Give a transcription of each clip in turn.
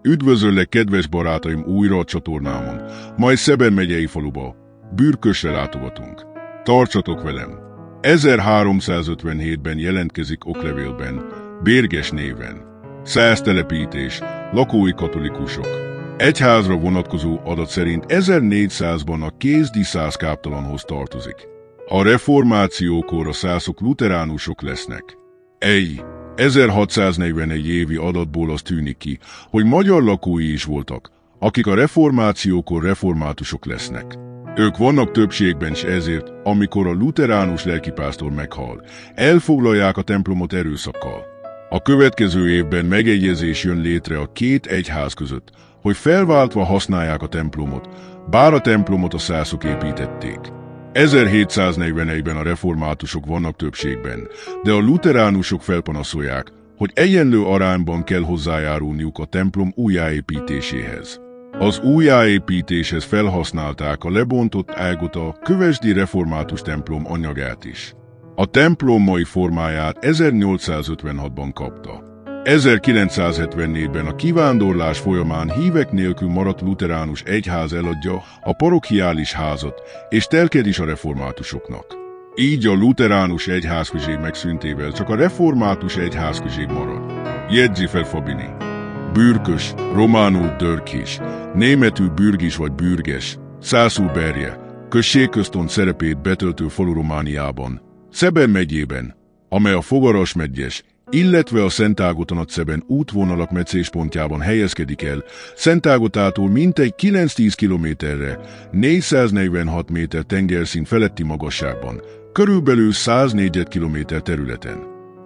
Üdvözöllek, kedves barátaim, újra a csatornámon. Ma egy Szeben megyei faluba, Bürkösre látogatunk. Tartsatok velem! 1357-ben jelentkezik oklevélben, Bérges néven. 100 telepítés, lakói katolikusok. Egyházra vonatkozó adat szerint 1400-ban a kézdi szász káptalanhoz tartozik. A reformációkor a szászok luteránusok lesznek. 1641 évi adatból az tűnik ki, hogy magyar lakói is voltak, akik a reformációkor reformátusok lesznek. Ők vannak többségben, s ezért, amikor a luteránus lelkipásztor meghal, elfoglalják a templomot erőszakkal. A következő évben megegyezés jön létre a két egyház között, hogy felváltva használják a templomot, bár a templomot a szászok építették. 1741-ben a reformátusok vannak többségben, de a luteránusok felpanaszolják, hogy egyenlő arányban kell hozzájárulniuk a templom újjáépítéséhez. Az újjáépítéshez felhasználták a lebontott ágot, a kövesdi református templom anyagát is. A templom mai formáját 1856-ban kapta. 1974-ben a kivándorlás folyamán hívek nélkül maradt luteránus egyház eladja a parochiális házat, és telked is a reformátusoknak. Így a luteránus egyházközség megszűntével csak a református egyházközség marad. Jegyzi fel, Fabini. Bürkös, románul Dörkis, németül Bürgis vagy Bürges, szászul Berje, községközpont szerepét betöltő falu Romániában, Szeben megyében, amely a Fogaras megyes, illetve a Szentágota-Nagyszeben útvonalak meccéspontjában helyezkedik el, Szentágotától mintegy 9-10 kilométerre, 446 méter tengerszint feletti magasságban, körülbelül 100 négyzetkilométer területen.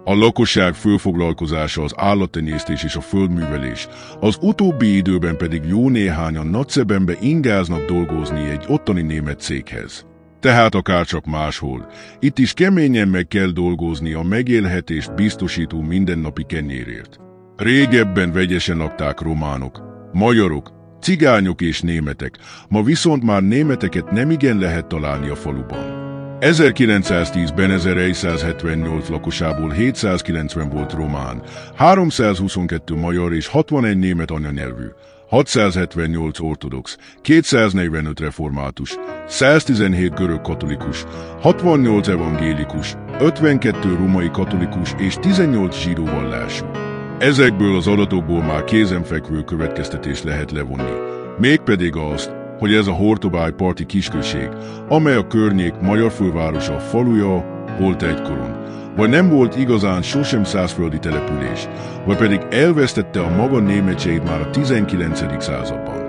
A lakosság főfoglalkozása az állattenyésztés és a földművelés, az utóbbi időben pedig jó néhányan Nagyszebenbe ingáznak dolgozni egy ottani német céghez. Tehát akárcsak máshol, itt is keményen meg kell dolgozni a megélhetést biztosító mindennapi kenyérért. Régebben vegyesen lakták románok, magyarok, cigányok és németek, ma viszont már németeket nemigen lehet találni a faluban. 1910-ben 1178 lakosából 790 volt román, 322 magyar és 61 német anyanyelvű, 678 ortodox, 245 református, 117 görög katolikus, 68 evangélikus, 52 római katolikus és 18 zsidó vallású. Ezekből az adatokból már kézenfekvő következtetést lehet levonni, mégpedig azt, hogy ez a Hortobágy parti kisközség, amely a környék magyar fővárosa, faluja volt egykoron, vagy nem volt igazán sosem szászföldi település, vagy pedig elvesztette a maga németségét már a 19. században.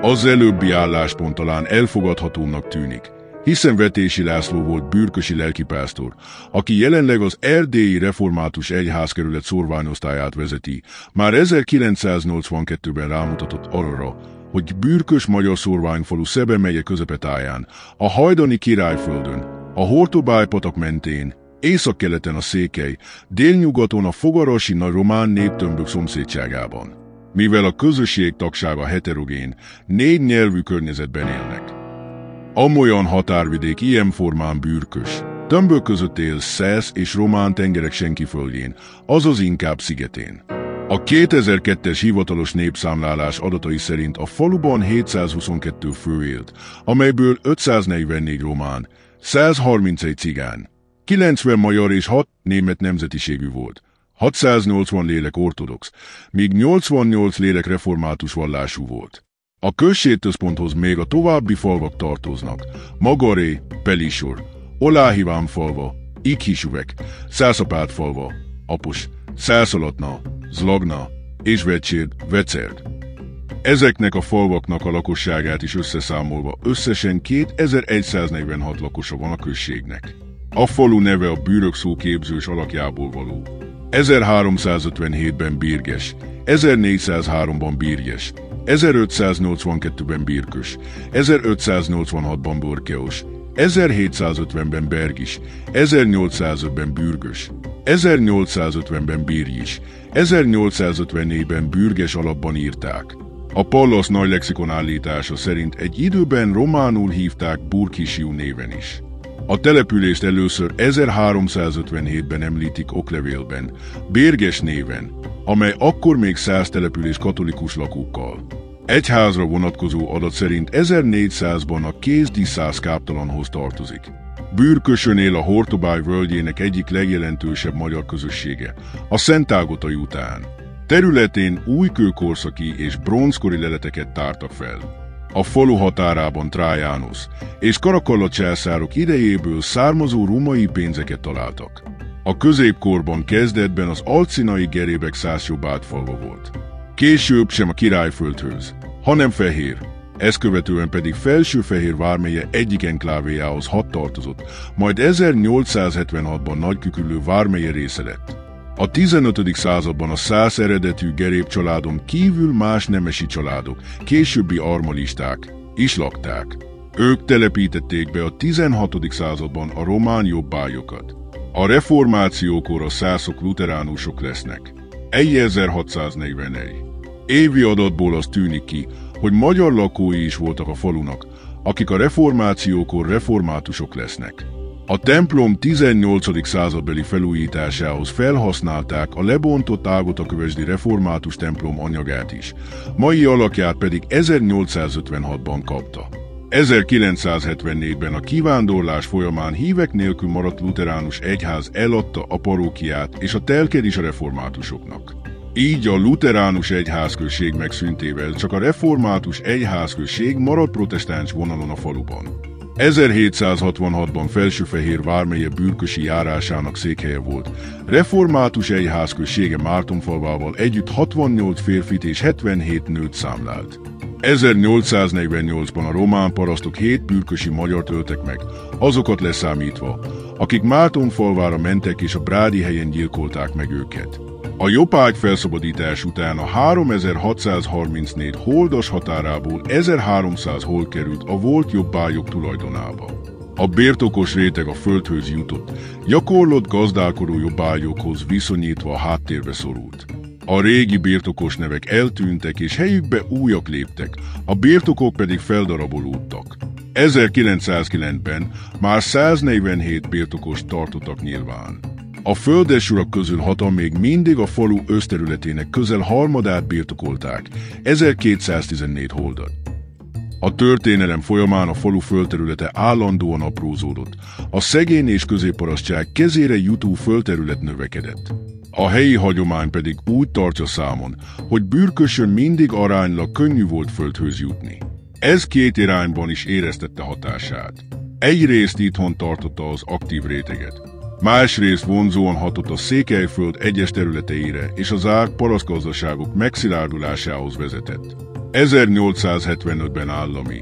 Az előbbi álláspont talán elfogadhatónak tűnik, hiszen Vetési László volt bürkösi lelkipásztor, aki jelenleg az erdélyi református egyházkerület szorványosztályát vezeti, már 1982-ben rámutatott arra, hogy Bürkös magyar szorványfalu Szeben megye közepetáján, a hajdani Királyföldön, a Hortobágy-patak mentén, északkeleten a Székely, délnyugaton a fogarasi nagy román néptömbök szomszédságában. Mivel a közösség tagsága heterogén, 4 nyelvű környezetben élnek. Amolyan határvidék ilyen formán Bürkös, tömbök között él szász és román tengerek senki földjén, azaz inkább szigetén. A 2002-es hivatalos népszámlálás adatai szerint a faluban 722 fő élt, amelyből 544 román, 131 cigány, 90 magyar és 6 német nemzetiségű volt, 680 lélek ortodox, míg 88 lélek református vallású volt. A községközponthoz még a további falvak tartoznak: Magaré, Pelisor, Oláhivám falva, Ikhisüvek, Szászapát falva, Apos, Szászalatna, Zlagna és Vecsérd, Vecerd. Ezeknek a falvaknak a lakosságát is összeszámolva összesen 2146 lakosa van a községnek. A falu neve a bűrök szó képzős alakjából való. 1357-ben Bérges, 1403-ban Bérjes, 1582-ben Bürkös, 1586-ban Borkeos, 1750-ben Bergis, 1805-ben Bürgös, 1850-ben Bérjis, 1854-ben Bürges alapban írták. A Pallas nagy lexikon állítása szerint egy időben románul hívták Burkisiu néven is. A települést először 1357-ben említik oklevélben, Bérges néven, amely akkor még 100 település katolikus lakókkal. Egyházra vonatkozó adat szerint 1400-ban a Kézdi-szász káptalanhoz tartozik. Bürkösön él a Hortobágy völgyének egyik legjelentősebb magyar közössége, a Szentágotai után. Területén újkőkorszaki és bronzkori leleteket tártak fel. A falu határában Trájánosz és Karakalla császárok idejéből származó római pénzeket találtak. A középkorban kezdetben az alcinai Gerébek szászjobb átfalva volt. Később sem a Királyföldhöz, hanem Fehér, ezt követően pedig Felső-Fehér vármegye egyik enklávéjához tartozott, majd 1876-ban Nagyküküllő vármegye része lett. A 15. században a szász eredetű Geréb családon kívül más nemesi családok, későbbi armalisták is lakták. Ők telepítették be a 16. században a román jobbágyokat. A reformációkor a szászok luteránusok lesznek. 1641. Évi adatból az tűnik ki, hogy magyar lakói is voltak a falunak, akik a reformációkor reformátusok lesznek. A templom 18. századbeli felújításához felhasználták a lebontott Ágota-kövesdi református templom anyagát is, mai alakját pedig 1856-ban kapta. 1974-ben a kivándorlás folyamán hívek nélkül maradt luteránus egyház eladta a parókiát és a telket is a reformátusoknak. Így a luteránus egyházközség megszűntével csak a református egyházközség maradt protestáns vonalon a faluban. 1766-ban Felső-Fehér vármegye Bürkösi járásának székhelye volt. Református egyházközsége Mártonfalvával együtt 68 férfit és 77 nőt számlált. 1848-ban a román parasztok 7 bürkösi magyart öltek meg, azokat leszámítva, akik Mártonfalvára mentek és a Brádi helyen gyilkolták meg őket. A jobbágy felszabadítás után a 3634 holdas határából 1300 hold került a volt jobbágyok tulajdonába. A birtokos réteg a földhöz jutott, gyakorlott gazdálkodó jobbágyokhoz viszonyítva a háttérbe szorult. A régi birtokos nevek eltűntek és helyükbe újak léptek, a birtokok pedig feldarabolódtak. 1909-ben már 147 birtokost tartottak nyilván. A földesurak közül 6-an még mindig a falu összterületének közel harmadát birtokolták, 1214 holdat. A történelem folyamán a falu földterülete állandóan aprózódott, a szegény és középparasztság kezére jutó földterület növekedett. A helyi hagyomány pedig úgy tartja számon, hogy Bürkösön mindig aránylag könnyű volt földhöz jutni. Ez két irányban is éreztette hatását. Egyrészt itthon tartotta az aktív réteget, másrészt vonzóan hatott a Székelyföld egyes területeire és az zárt parasztgazdaságok megszilárdulásához vezetett. 1875-ben állami,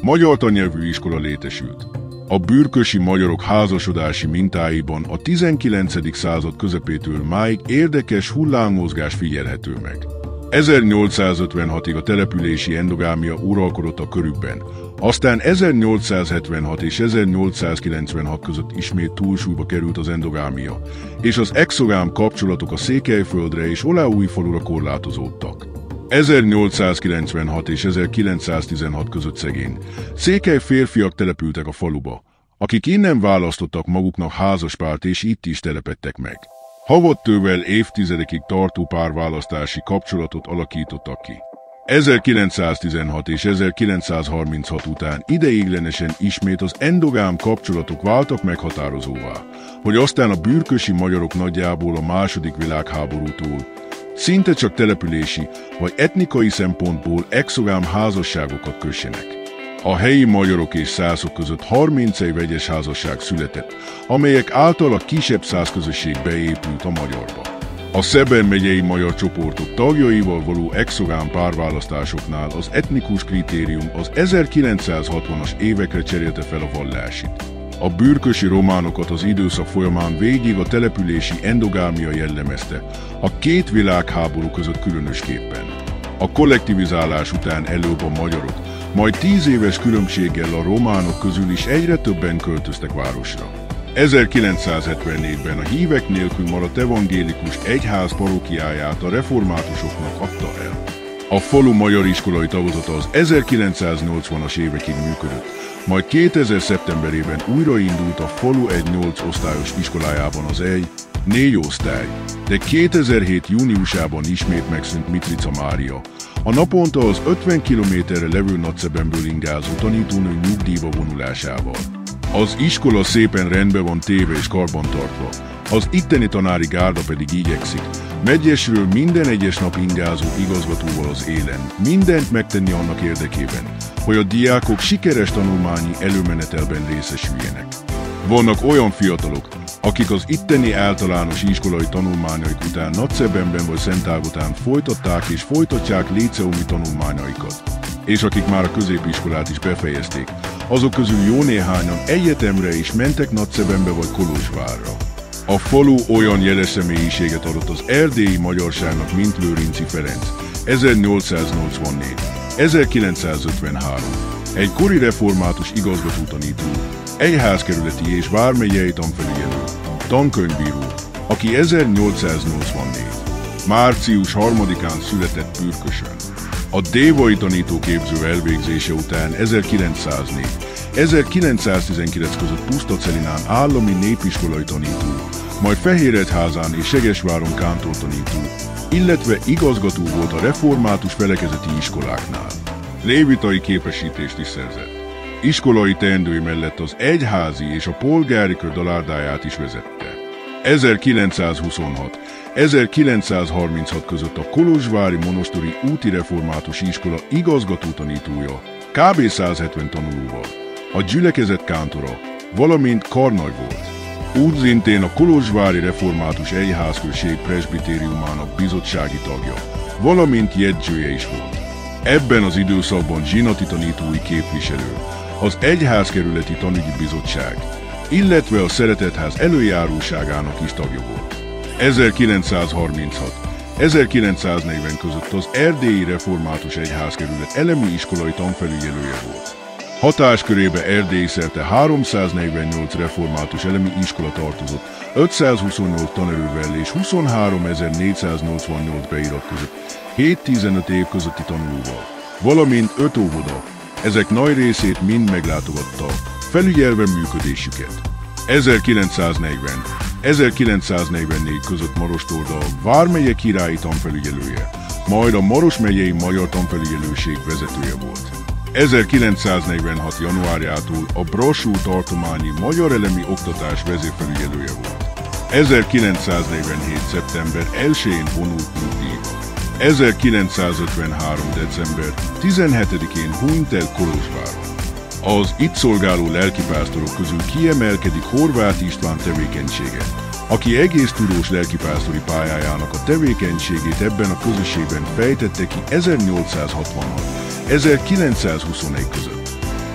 magyar tannyelvű iskola létesült. A bürkösi magyarok házasodási mintáiban a 19. század közepétől máig érdekes hullámmozgás figyelhető meg. 1856-ig a települési endogámia uralkodott a körükben, aztán 1876 és 1896 között ismét túlsúlyba került az endogámia, és az exogám kapcsolatok a Székelyföldre és Oláújfalura korlátozódtak. 1896 és 1916 között székely férfiak települtek a faluba, akik innen választottak maguknak házaspárt és itt is telepedtek meg. Havattővel évtizedekig tartó párválasztási kapcsolatot alakítottak ki. 1916 és 1936 után ideiglenesen ismét az endogám kapcsolatok váltak meghatározóvá, hogy aztán a bürkösi magyarok nagyjából a II. Világháborútól szinte csak települési vagy etnikai szempontból exogám házasságokat kössenek. A helyi magyarok és szászok között 31 vegyes házasság született, amelyek által a kisebb szászközösség beépült a magyarba. A Szeben megyei magyar csoportok tagjaival való exogám párválasztásoknál az etnikus kritérium az 1960-as évekre cserélte fel a vallásit. A bürkösi románokat az időszak folyamán végig a települési endogámia jellemezte, a két világháború között különösképpen. A kollektivizálás után előbb a magyarok, majd 10 éves különbséggel a románok közül is egyre többen költöztek városra. 1974-ben a hívek nélkül maradt evangélikus egyház parókiáját a reformátusoknak adta el. A falu magyar iskolai tagozata az 1980-as évekig működött, majd 2000. szeptemberében újraindult a falu egy 8 osztályos iskolájában az 4 osztály, de 2007. júniusában ismét megszűnt Mitrica Mária, a naponta az 50 kilométerre levő Nagyszebenből ingázó tanítónő nyugdíjba vonulásával. Az iskola szépen rendben van téve és karbantartva, az itteni tanári gárda pedig igyekszik Medgyesről minden egyes nap ingázó igazgatóval az élen mindent megtenni annak érdekében, hogy a diákok sikeres tanulmányi előmenetelben részesüljenek. Vannak olyan fiatalok, akik az itteni általános iskolai tanulmányaik után Nagyszebenben vagy Szentágotán folytatták és folytatják líceumi tanulmányaikat, és akik már a középiskolát is befejezték, azok közül jó néhányan egyetemre is mentek Nagyszebenbe vagy Kolozsvárra. A falu olyan jeles személyiséget adott az erdélyi magyarságnak, mint Lőrinczi Ferenc, 1884, 1953, egy kori református igazgatótanító, egyházkerületi és vármegyei tanfelügyelő, tankönyvbíró, aki 1884. március 3-án született Pürkösön. A dévai tanítóképző elvégzése után 1904-1919 között Pusztacelinán állami népiskolai tanító, majd Fehéregyházán és Segesváron kántortanító, illetve igazgató volt a református felekezeti iskoláknál. Lévitai képesítést is szerzett. Iskolai teendői mellett az egyházi és a polgári kör dalárdáját is vezette. 1926-1936 között a kolozsvári monostori úti református iskola igazgatótanítója, kb. 170 tanulóval, a gyülekezet kántora, valamint karnagy volt. Úgyszintén a kolozsvári református egyházközség presbitériumának bizottsági tagja, valamint jegyzője is volt. Ebben az időszakban zsinati tanítói képviselő, az egyházkerületi tanügyi bizottság, illetve a Szeretetház előjáróságának is tagja volt. 1936-1940 között az erdélyi református egyházkerület elemi iskolai tanfelügyelője volt. Hatáskörébe Erdély szerte 348 református elemi iskola tartozott, 528 tanerővel és 23.488 beirat között, 7-15 év közötti tanulóval, valamint 5 óvoda, ezek nagy részét mind meglátogatta, felügyelve működésüket. 1940-1944 között Marostorda vármegye királyi tanfelügyelője, majd a Maros megyei magyar tanfelügyelőség vezetője volt. 1946. januárjától a Brassó tartományi magyar elemi oktatás vezérfelügyelője volt. 1947. szeptember 1-én vonult nyugdíjba. 1953. december 17-én hunyt el Kolozsváron. Az itt szolgáló lelkipásztorok közül kiemelkedik Horváth István tevékenysége, aki egész tudós lelkipásztori pályájának a tevékenységét ebben a közösségben fejtette ki 1866-1921 között.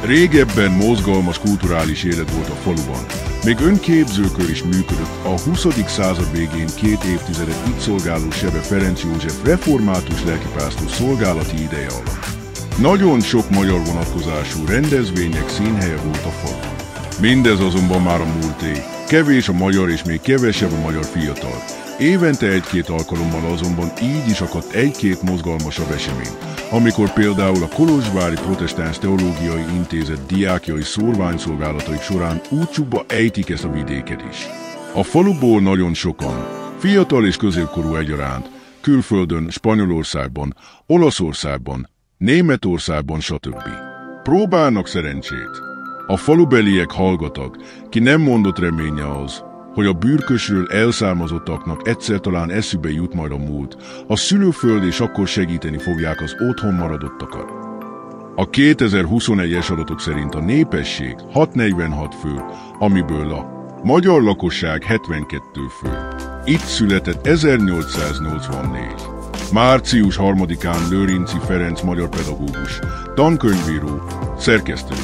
Régebben mozgalmas kulturális élet volt a faluban, még önképzőkör is működött a 20. század végén 2 évtizedet itt szolgáló Sebe Ferenc József református lelkipásztor szolgálati ideje alatt. Nagyon sok magyar vonatkozású rendezvények színhelye volt a falu. Mindez azonban már a múlté, kevés a magyar és még kevesebb a magyar fiatal. Évente 1-2 alkalommal azonban így is akadt 1-2 mozgalmasabb esemény, amikor például a Kolozsvári Protestáns Teológiai Intézet diákjai szórványszolgálataik során útjukba ejtik ezt a vidéket is. A faluból nagyon sokan, fiatal és középkorú egyaránt, külföldön, Spanyolországban, Olaszországban, Németországban, stb. Próbálnak szerencsét. A falubeliek hallgatag, ki nem mondott reménye az, hogy a Bürkösről elszármazottaknak egyszer talán eszükbe jut majd a múlt, a szülőföld, és akkor segíteni fogják az otthon maradottakat. A 2021-es adatok szerint a népesség 646 fő, amiből a magyar lakosság 72 fő. Itt született 1884. Március 3-án Lőrinczi Ferenc magyar pedagógus, tankönyvíró, szerkesztő.